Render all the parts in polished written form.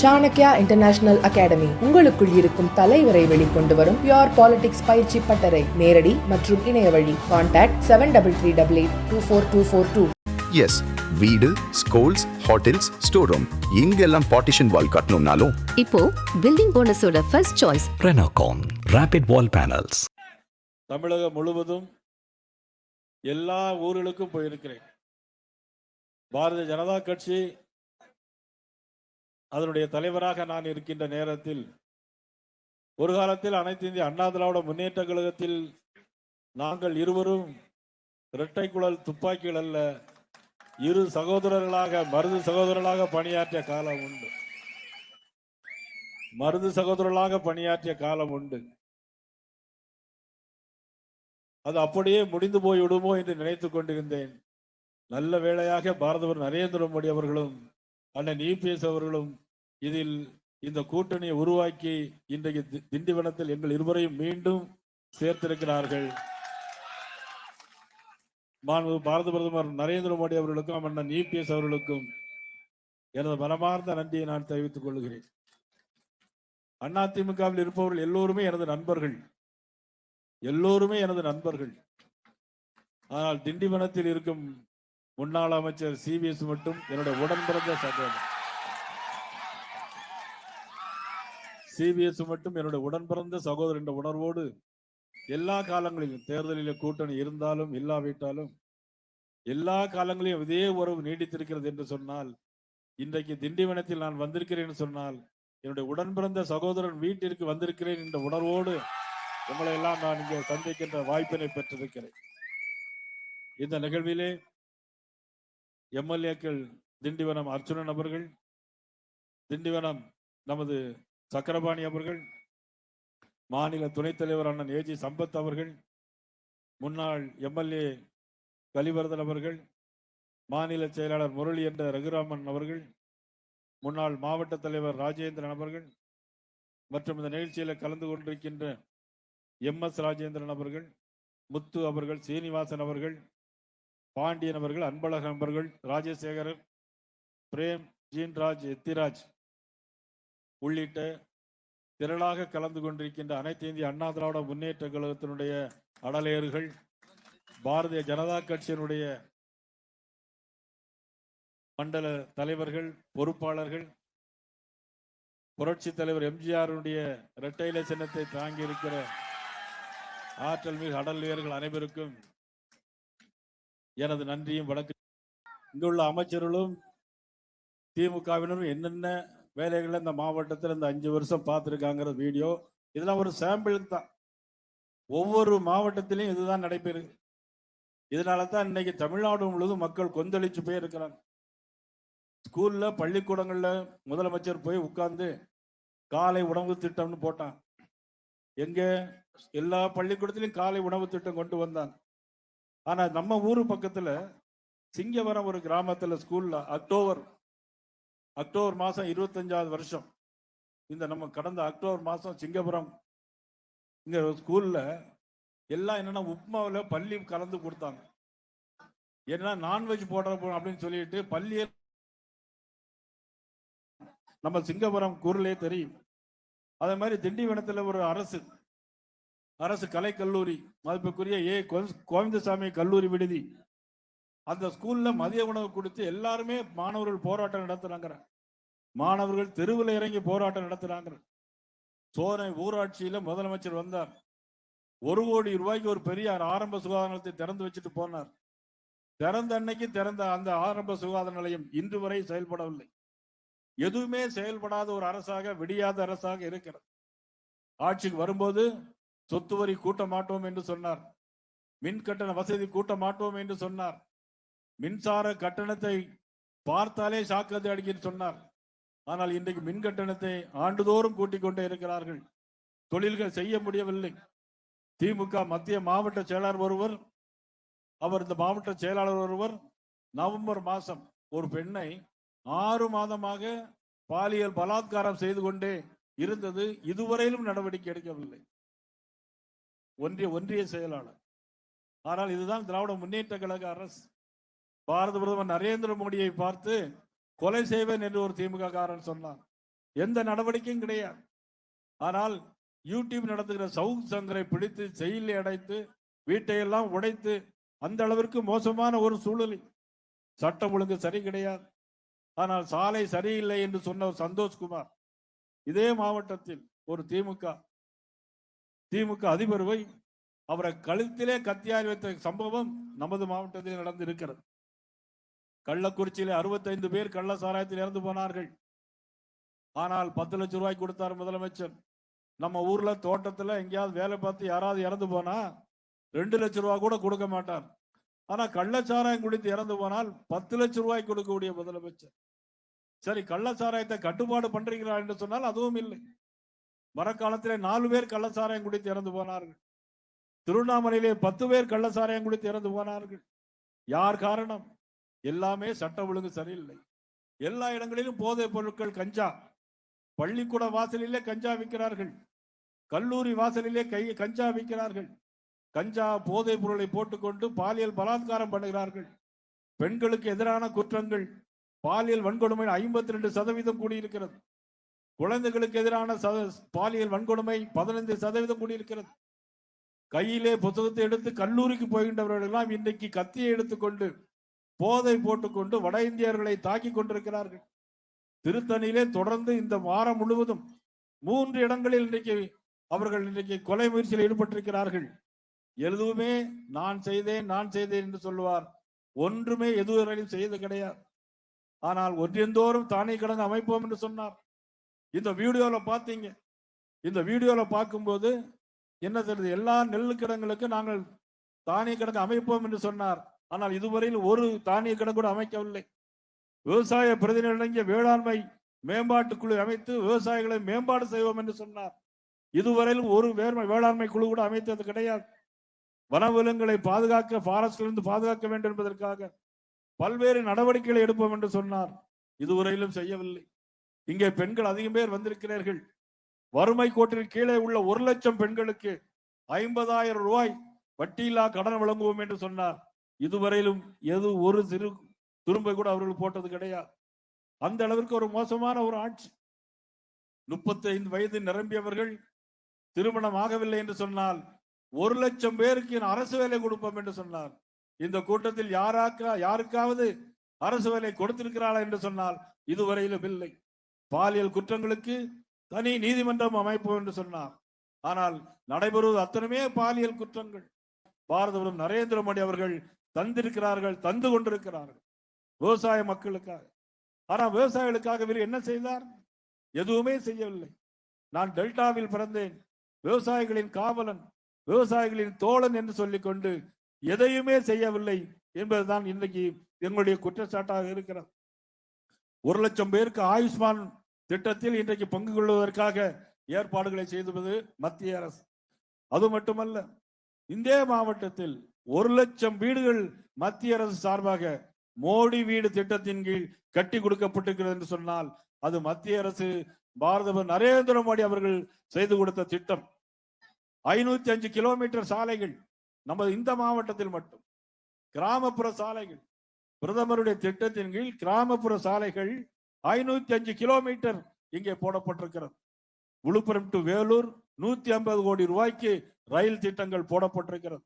Chanakya international academy உங்களுக்குள் இருக்கும் தலைவரை வெளிக்கொண்டு வரும் பியூர் பாலிடிக்ஸ் பயிற்சி பட்டறை. நேரடி மற்றும் இணைய வழி. கான்டாக்ட் 7338242242. எஸ், வீடு, ஸ்கூல்ஸ், ஹோட்டல்ஸ், ஸ்டோர் ரூம் இங்கெல்லாம் பார்ட்டிஷன் வால் கட்டணும்னாலும் இப்போ பில்டிங் போனஸோட first choice Renocon Rapid Wall Panels. தமிழகம் முழுவதும் எல்லா ஊர்களுக்கும் போயிருக்கிறேன். பாரதிய ஜனதா கட்சி அதனுடைய தலைவராக நான் இருக்கின்ற நேரத்தில் ஒரு காலத்தில் அனைத்து இந்திய அண்ணா திராவிட முன்னேற்ற கழகத்தில் நாங்கள் இருவரும் இரட்டை குழல் துப்பாக்கிகள் அல்ல, இரு சகோதரர்களாக மருது சகோதரர்களாக பணியாற்றிய காலம் உண்டு. அது அப்படியே முடிந்து போய் விடுமோ என்று நினைத்துக் கொண்டிருந்தேன். நல்ல வேளையாக பாரதவர் நரேந்திர மோடி அவர்களும் அண்ணன் இபிஎஸ் அவர்களும் இதில் இந்த கூட்டணியை உருவாக்கி இன்றைக்கு திண்டிவனத்தில் எங்கள் இருவரையும் மீண்டும் சேர்த்திருக்கிறார்கள். பாரத பிரதமர் நரேந்திர மோடி அவர்களுக்கும் அண்ணன் இபிஎஸ் அவர்களுக்கும் எனது மனமார்ந்த நன்றியை நான் தெரிவித்துக் கொள்கிறேன். அதிமுகவில் இருப்பவர்கள் எல்லோருமே எனது நண்பர்கள். ஆனால் திண்டிவனத்தில் இருக்கும் முன்னாள் அமைச்சர் சிபிஎஸ் மட்டும் என்னுடைய உடன்பிறந்த சகோதரர் என்ற உணர்வோடு எல்லா காலங்களிலும் தேர்தலில் கூட்டணி இருந்தாலும் இல்லாவிட்டாலும் எல்லா காலங்களிலும் இதே உறவு நீடித்திருக்கிறது என்று சொன்னால், இன்றைக்கு திண்டிவனத்தில் நான் வந்திருக்கிறேன் என்று சொன்னால் என்னுடைய உடன்பிறந்த சகோதரன் வீட்டிற்கு வந்திருக்கிறேன் என்ற உணர்வோடு உங்களை எல்லாம் நான் இங்கே சந்திக்கின்ற வாய்ப்பினை பெற்றிருக்கிறேன். இந்த நிகழ்விலே எம்எல்ஏக்கள் திண்டிவனம் அர்ச்சுனன் அவர்கள், திண்டிவனம் நமது சக்கரபாணி அவர்கள், மாநில துணைத் தலைவர் அண்ணன் ஏஜி சம்பத் அவர்கள், முன்னாள் எம்எல்ஏ கலிவர்தன் அவர்கள், மாநில செயலாளர் முரளி என்ற ரகுராமன் அவர்கள், முன்னாள் மாவட்ட தலைவர் ராஜேந்திரன் அவர்கள் மற்றும் இந்த நிகழ்ச்சியில் கலந்து கொண்டிருக்கின்ற எம்எஸ் ராஜேந்திரன் அவர்கள், முத்து அவர்கள், சீனிவாசன் அவர்கள், பாண்டியன் அவர்கள், அன்பழகன் அவர்கள், ராஜசேகரன், பிரேம், ஜீன்ராஜ், எத்திராஜ் உள்ளிட்ட திரளாக கலந்து கொண்டிருக்கின்ற அனைத்து இந்திய அண்ணா திராவிட முன்னேற்ற கழகத்தினுடைய அடலேறுகள், பாரதிய ஜனதா கட்சியினுடைய மண்டல தலைவர்கள், பொறுப்பாளர்கள், புரட்சி தலைவர் எம்ஜிஆருடைய இரட்டையிலை சின்னத்தை தாங்கி இருக்கிற ஆற்றல் மிகு அடலேறுகள் அனைவருக்கும் எனது நன்றியும் வணக்கம். இங்குள்ள அமைச்சர்களும் திமுகவினரும் என்னென்ன வேலைகளை இந்த மாவட்டத்தில் இந்த 5 வருஷம் பார்த்துருக்காங்கிற வீடியோ இதெல்லாம் ஒரு சாம்பிள் தான். ஒவ்வொரு மாவட்டத்திலையும் இதுதான் நடைபெறுது. இதனால தான் இன்னைக்கு தமிழ்நாடு முழுவதும் மக்கள் கொந்தளிச்சு போய் இருக்கிறாங்க. ஸ்கூல்ல, பள்ளிக்கூடங்கள்ல முதலமைச்சர் போய் உட்கார்ந்து காலை உணவு திட்டம்னு போட்டான். எங்க எல்லா பள்ளிக்கூடத்திலையும் காலை உணவு திட்டம் கொண்டு வந்தாங்க. ஆனா நம்ம ஊரு பக்கத்துல சிங்கவரம் ஒரு கிராமத்துல ஸ்கூல்ல அக்டோபர் மாசம் 25வது வருஷம், இந்த நம்ம கடந்த அக்டோபர் மாசம் சிங்கபுரம் இங்க ஸ்கூல்ல எல்லாம் என்னன்னா உப்மாவில் பள்ளி கலந்து கொடுத்தாங்க. ஏன்னா நான்வெஜ் போடுற அப்படின்னு சொல்லிட்டு பள்ளியை நம்ம சிங்கபுரம் கூறுலே தெரியும். அதே மாதிரி திண்டிவனத்தில் ஒரு அரசு கலைக்கல்லூரி, மதிப்புக்குரிய கோவிந்தசாமி கல்லூரி விடுதி, அந்த ஸ்கூல்ல மதிய உணவு கொடுத்து எல்லாருமே மாணவர்கள் போராட்டம் நடத்துறாங்க. மாணவர்கள் தெருவில் இறங்கி போராட்டம் நடத்துறாங்க. சோனை ஊராட்சியில முதலமைச்சர் வந்தார். 1 கோடி ரூபாய்க்கு ஒரு பெரிய ஆரம்ப சுகாதார நிலையத்தை திறந்து வச்சுட்டு போனார். திறந்த அன்னைக்கு திறந்த அந்த ஆரம்ப சுகாதார நிலையம் இன்று வரை செயல்படவில்லை. எதுவுமே செயல்படாத ஒரு அரசாக, விடியாத அரசாக இருக்கிறது. ஆட்சிக்கு வரும்போது சொத்து வரி கூட்ட மாட்டோம் என்று சொன்னார். மின் கட்டண வசதி கூட்ட மாட்டோம் என்று சொன்னார். மின்சார கட்டணத்தை பார்த்தாலே சாக்கது அடிக்க சொன்னார். ஆனால் இன்றைக்கு மின் கட்டணத்தை ஆண்டுதோறும் கூட்டிக் கொண்டே இருக்கிறார்கள். தொழில்கள் செய்ய முடியவில்லை. திமுக மத்திய மாவட்ட செயலாளர் ஒருவர் நவம்பர் மாதம் ஒரு பெண்ணை 6 மாதமாக பாலியல் பலாத்காரம் செய்து கொண்டே இருந்தது. இதுவரையிலும் நடவடிக்கை எடுக்கவில்லை ஒன்றிய செயலாளர். ஆனால் இதுதான் திராவிட முன்னேற்ற கழக அரசு. பாரத பிரதமர் நரேந்திர மோடியை பார்த்து கொலை செய்வேன் என்று ஒரு திமுக காரன் சொன்னார். எந்த நடவடிக்கையும் கிடையாது. ஆனால் யூடியூப் நடத்துகிற சவுக் சங்கரை பிடித்து செயலில் அடைத்து வீட்டையெல்லாம் உடைத்து அந்த அளவிற்கு மோசமான ஒரு சூழலில் சட்டம் ஒழுங்கு சரி கிடையாது. ஆனால் சாலை சரியில்லை என்று சொன்ன ஒரு சந்தோஷ்குமார் இதே மாவட்டத்தில் ஒரு திமுக அதிபரை அவரை கழுத்திலே கத்தியால் வைத்த சம்பவம் நமது மாவட்டத்தில் நடந்து இருக்கிறது. கள்ளக்குறிச்சியிலே 65 பேர் கள்ள சாராயத்தில் இறந்து போனார்கள். ஆனால் 10 லட்சம் ரூபாய் கொடுத்தார் முதலமைச்சர். நம்ம ஊர்ல தோட்டத்துல எங்கேயாவது வேலை பார்த்து யாராவது இறந்து போனா 2 லட்சம் ரூபாய் கூட கொடுக்க மாட்டார். ஆனா கள்ளச்சாராயம் குடித்து இறந்து போனால் 10 லட்சம் ரூபாய் கொடுக்கக்கூடிய முதலமைச்சர். சரி, கள்ளச்சாராயத்தை கட்டுப்பாடு பண்றீங்களா என்று சொன்னால் அதுவும் இல்லை. மரக்காலத்திலே 4 பேர் கள்ளச்சாராயம் குடித்து இறந்து போனார்கள். திருவண்ணாமலையிலே 10 பேர் கள்ளச்சாராயம் குடித்து இறந்து போனார்கள். யார் காரணம்? எல்லாமே சட்ட ஒழுங்கு சரியில்லை. எல்லா இடங்களிலும் போதைப் பொருட்கள், கஞ்சா. பள்ளிக்கூட வாசலிலே கஞ்சா விற்கிறார்கள், கல்லூரி வாசலிலே கஞ்சா விற்கிறார்கள். கஞ்சா போதைப் பொருளை போட்டுக்கொண்டு பாலியல் பலாத்காரம் பண்ணுகிறார்கள். பெண்களுக்கு எதிரான குற்றங்கள், பாலியல் வன்கொடுமை 52% கூடியிருக்கிறது. குழந்தைகளுக்கு எதிரான பாலியல் வன்கொடுமை 15% கூடியிருக்கிறது. கையிலே புத்தகத்தை எடுத்து கல்லூரிக்கு போகின்றவர்கள் எல்லாம் இன்றைக்கு கத்தியை எடுத்துக்கொண்டு போதை போட்டுக்கொண்டு வட இந்தியர்களை தாக்கி கொண்டிருக்கிறார்கள். திருத்தணியிலே தொடர்ந்து இந்த வாரம் முழுவதும் 3 இடங்களில் இன்றைக்கு கொலை முயற்சியில் ஈடுபட்டிருக்கிறார்கள். எதுவுமே நான் செய்தேன் என்று சொல்லுவார். ஒன்றுமே எதுவரையும் செய்து கிடையாது. ஆனால் ஒன்றியந்தோறும் தானே கிடங்கு அமைப்போம் என்று சொன்னார். இந்த வீடியோல பார்த்தீங்க. இந்த வீடியோல பார்க்கும்போது என்ன தெரியுது? எல்லா நெல் கிடங்களுக்கு நாங்கள் தானிய கிடங்கு அமைப்போம் என்று சொன்னார். ஆனால் இதுவரையில் ஒரு தானிய கிடங்கு கூட அமைக்கவில்லை. விவசாய பிரதிநிதிய வேளாண்மை மேம்பாட்டு குழு அமைத்து விவசாயிகளை மேம்பாடு செய்வோம் என்று சொன்னார். இதுவரையில் ஒரு வேளாண்மை குழு கூட அமைத்தது கிடையாது. வனவிலங்குகளை பாதுகாக்க, ஃபாரஸ்டிலிருந்து பாதுகாக்க வேண்டும் என்பதற்காக பல்வேறு நடவடிக்கைகளை எடுப்போம் என்று சொன்னார். இதுவரையிலும் செய்யவில்லை. இங்கே பெண்கள் அதிகம் பேர் வந்திருக்கிறார்கள். வறுமை கோட்டிற்கு கீழே உள்ள 1 லட்சம் பெண்களுக்கு 50,000 ரூபாய் வட்டியில்லா கடன் வழங்குவோம் என்று சொன்னார். இதுவரையிலும் ஒரு சிறு துரும்பை கூட அவர்கள் போட்டது கிடையாது. அந்த அளவிற்கு ஒரு மோசமான ஒரு ஆட்சி. 35 வயது நிரம்பியவர்கள் திருமணம் ஆகவில்லை என்று சொன்னால் 1 லட்சம் பேருக்கு அரசு வேலை கொடுப்போம் என்று சொன்னார். இந்த கூட்டத்தில் யாருக்காவது அரசு வேலை கொடுத்திருக்கிறாளா என்று சொன்னால் இதுவரையிலும் இல்லை. பாலியல் குற்றங்களுக்கு தனி நீதிமன்றம் அமைப்போம் என்று சொன்னார். ஆனால் நடைபெறுவது அத்தனையுமே பாலியல் குற்றங்கள். பாரத பிரதமர் நரேந்திர மோடி அவர்கள் தந்திருக்கிறார்கள், தந்து கொண்டிருக்கிறார்கள் விவசாய மக்களுக்காக. ஆனா விவசாயிகளுக்காக இவர் என்ன செய்தார்? எதுவுமே செய்யவில்லை. நான் டெல்டாவில் பிறந்தேன், விவசாயிகளின் காவலன், விவசாயிகளின் தோழன் என்று சொல்லிக்கொண்டு எதையுமே செய்யவில்லை என்பதுதான் இன்றைக்கு எங்களுடைய குற்றச்சாட்டாக இருக்கிறது. 1 லட்சம் பேருக்கு ஆயுஷ்மான் திட்டத்தில் இன்றைக்கு பங்கு கொள்வதற்காக ஏற்பாடுகளை செய்துவது மத்திய அரசு. அது மட்டுமல்ல, இந்திய மாவட்டத்தில் 1 லட்சம் வீடுகள் மத்திய அரசு சார்பாக மோடி வீடு திட்டத்தின் கீழ் கட்டி கொடுக்கப்பட்டிருக்கிறது என்று சொன்னால் அது மத்திய அரசு, பாரத பிரதமர் நரேந்திர மோடி அவர்கள் செய்து கொடுத்த திட்டம். 505 கிலோமீட்டர் சாலைகள் நமது இந்த மாவட்டத்தில் மட்டும். கிராமப்புற சாலைகள் பிரதமருடைய திட்டத்தின் கீழ் கிராமப்புற சாலைகள் 505 கிலோமீட்டர் இங்கே போடப்பட்டிருக்கிறது. விழுப்புரம் டு வேலூர் 150 கோடி ரூபாய்க்கு ரயில் திட்டங்கள் போடப்பட்டிருக்கிறது.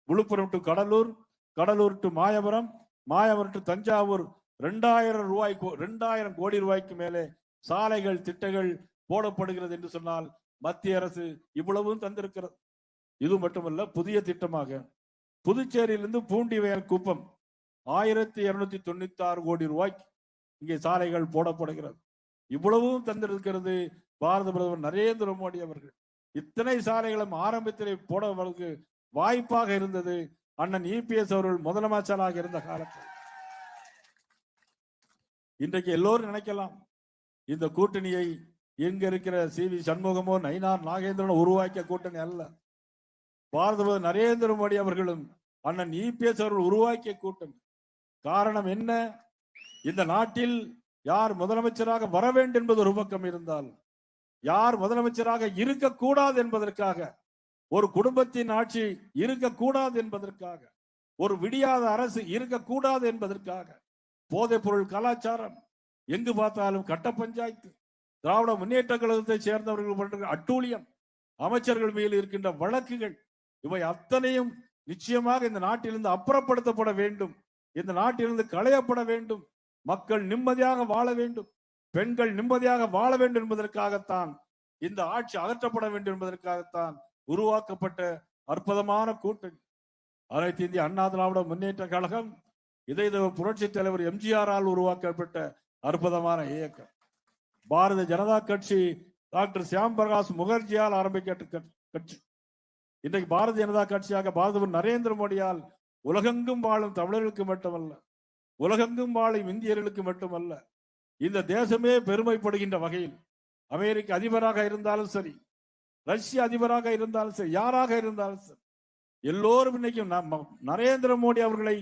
Villupuram to Cuddalore, Cuddalore to Mayavaram, Mayavaram to Thanjavur 2000 கோடி ரூபாய்க்கு மேலே சாலைகள் திட்டங்கள் போடப்படுகிறது என்று சொன்னால் மத்திய அரசு இவ்வளவும் தந்திருக்கிறது. இது மட்டுமல்ல, புதிய திட்டமாக புதுச்சேரியிலிருந்து பூண்டிவயல் குப்பம் 1296 கோடி ரூபாய்க்கு இங்கே சாலைகள் போடப்படுகிறது. இவ்வளவும் தந்திருக்கிறது பாரத பிரதமர் நரேந்திர மோடி அவர்கள். இத்தனை சாலைகளும் ஆரம்பத்திலே போடுவதற்கு வாய்ப்பாக இருந்தது அண்ணன் இபிஎஸ் அவர்கள் முதலமைச்சராக இருந்த காலத்தில். இன்றைக்கு எல்லோரும் நினைக்கலாம் இந்த கூட்டணியை எங்க இருக்கிற சி.வி. சண்முகமோ நயினார் நாகேந்திரன் உருவாக்கிய கூட்டணி அல்ல. பாரத பிரதமர் நரேந்திர மோடி அவர்களும் அண்ணன் இபிஎஸ் அவர்கள் உருவாக்கிய கூட்டணி. காரணம் என்ன? இந்த நாட்டில் யார் முதலமைச்சராக வர வேண்டும் என்பது ஒரு பக்கம் இருந்தால், யார் முதலமைச்சராக இருக்கக்கூடாது என்பதற்காக, ஒரு குடும்பத்தின் ஆட்சி இருக்கக்கூடாது என்பதற்காக, ஒரு விடியாத அரசு இருக்கக்கூடாது என்பதற்காக, போதைப் பொருள் கலாச்சாரம், எங்கு பார்த்தாலும் கட்ட பஞ்சாயத்து, திராவிட முன்னேற்ற கழகத்தை சேர்ந்தவர்கள் பண்ற அட்டூழியம், அமைச்சர்கள் மீது இருக்கின்ற வழக்குகள், இவை அத்தனையும் நிச்சயமாக இந்த நாட்டிலிருந்து அப்புறப்படுத்தப்பட வேண்டும். இந்த நாட்டிலிருந்து களையப்பட வேண்டும். மக்கள் நிம்மதியாக வாழ வேண்டும், பெண்கள் நிம்மதியாக வாழ வேண்டும் என்பதற்காகத்தான் இந்த ஆட்சி அகற்றப்பட வேண்டும் என்பதற்காகத்தான் உருவாக்கப்பட்ட அற்புதமான கூட்டணி அனைத்து இந்திய அண்ணா திராவிட முன்னேற்ற கழகம். இதை புரட்சி தலைவர் எம்ஜிஆரால் உருவாக்கப்பட்ட அற்புதமான இயக்கம். பாரதிய ஜனதா கட்சி டாக்டர் சியாம் பிரகாஷ் முகர்ஜியால் ஆரம்பிக்கப்பட்ட கட்சி. இன்றைக்கு பாரதிய ஜனதா கட்சியாக பாரத நரேந்திர மோடியால் உலகெங்கும் வாழும் தமிழர்களுக்கு மட்டுமல்ல, உலகெங்கும் வாழும் இந்தியர்களுக்கு மட்டுமல்ல, இந்த தேசமே பெருமைப்படுகின்ற வகையில் அமெரிக்க அதிபராக இருந்தாலும் சரி, ரஷ்ய அதிபராக இருந்தாலும் சரி, யாராக இருந்தாலும் சரி, எல்லோரும் இன்னைக்கு நரேந்திர மோடி அவர்களை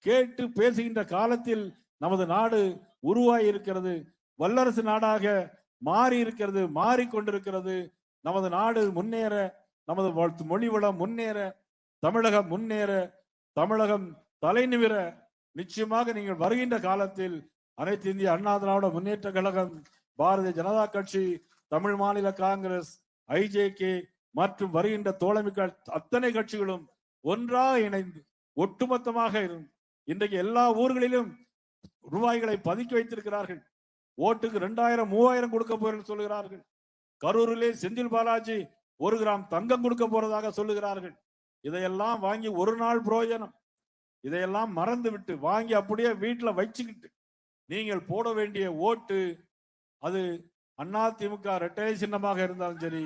கேட்டு பேசுகின்ற காலத்தில் நமது நாடு உருவாகி இருக்கிறது. வல்லரசு நாடாக மாறி இருக்கிறது, மாறிக்கொண்டிருக்கிறது. நமது நாடு முன்னேற, நமது மொழி வளம் முன்னேற, தமிழகம் முன்னேற, தமிழகம் தலை நிமிர நிச்சயமாக நீங்கள் வருகின்ற காலத்தில் அனைத்து இந்திய அண்ணா திராவிட முன்னேற்ற கழகம், பாரதிய ஜனதா கட்சி, தமிழ் மாநில காங்கிரஸ், ஐஜேகே மற்றும் வருகின்ற தோழமை அத்தனை கட்சிகளும் ஒன்றாக இணைந்து ஒட்டுமொத்தமாக இருந்து இன்றைக்கு எல்லா ஊர்களிலும் ரூபாய்களை பதுக்கி வைத்திருக்கிறார்கள். ஓட்டுக்கு 2000 3000 கொடுக்க போறேன்னு சொல்லுகிறார்கள். கரூரிலே செந்தில் பாலாஜி 1 கிராம் தங்கம் கொடுக்க போறதாக சொல்லுகிறார்கள். இதையெல்லாம் வாங்கி ஒரு நாள் பிரயோஜனம். இதையெல்லாம் மறந்து விட்டு வாங்கி அப்படியே வீட்டுல வச்சுக்கிட்டு நீங்கள் போட வேண்டிய ஓட்டு, அது அதிமுக இரட்டை சின்னமாக இருந்தாலும் சரி,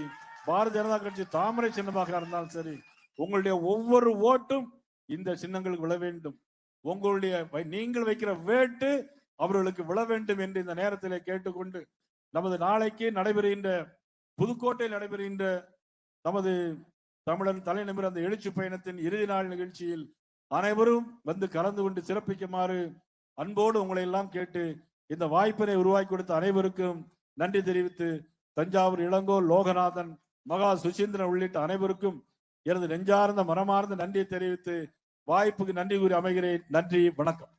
பாரதிய ஜனதா கட்சி தாமரை சின்னமாக இருந்தாலும் சரி, உங்களுடைய ஒவ்வொரு ஓட்டும் இந்த சின்னங்களுக்கு விழ வேண்டும். உங்களுடைய நீங்கள் வைக்கிற வேட்டு அவர்களுக்கு விழ வேண்டும் என்று இந்த நேரத்தில் கேட்டுக்கொண்டு, நமது நாளைக்கு நடைபெறுகின்ற புதுக்கோட்டையில் நடைபெறுகின்ற நமது தமிழன் தலைநிமிர அந்த எழுச்சி பயணத்தின் இறுதி நாள் நிகழ்ச்சியில் அனைவரும் வந்து கலந்து கொண்டு சிறப்பிக்குமாறு அன்போடு உங்களை எல்லாம் கேட்டு இந்த வாய்ப்பினை உருவாக்கி கொடுத்த அனைவருக்கும் நன்றி தெரிவித்து, தஞ்சாவூர் இளங்கோ, லோகநாதன், மகா சுசீந்திரன் உள்ளிட்ட அனைவருக்கும் எனது நெஞ்சார்ந்த மனமார்ந்த நன்றியை தெரிவித்து வாய்ப்புக்கு நன்றி கூறி அமைகிறேன். நன்றி, வணக்கம்.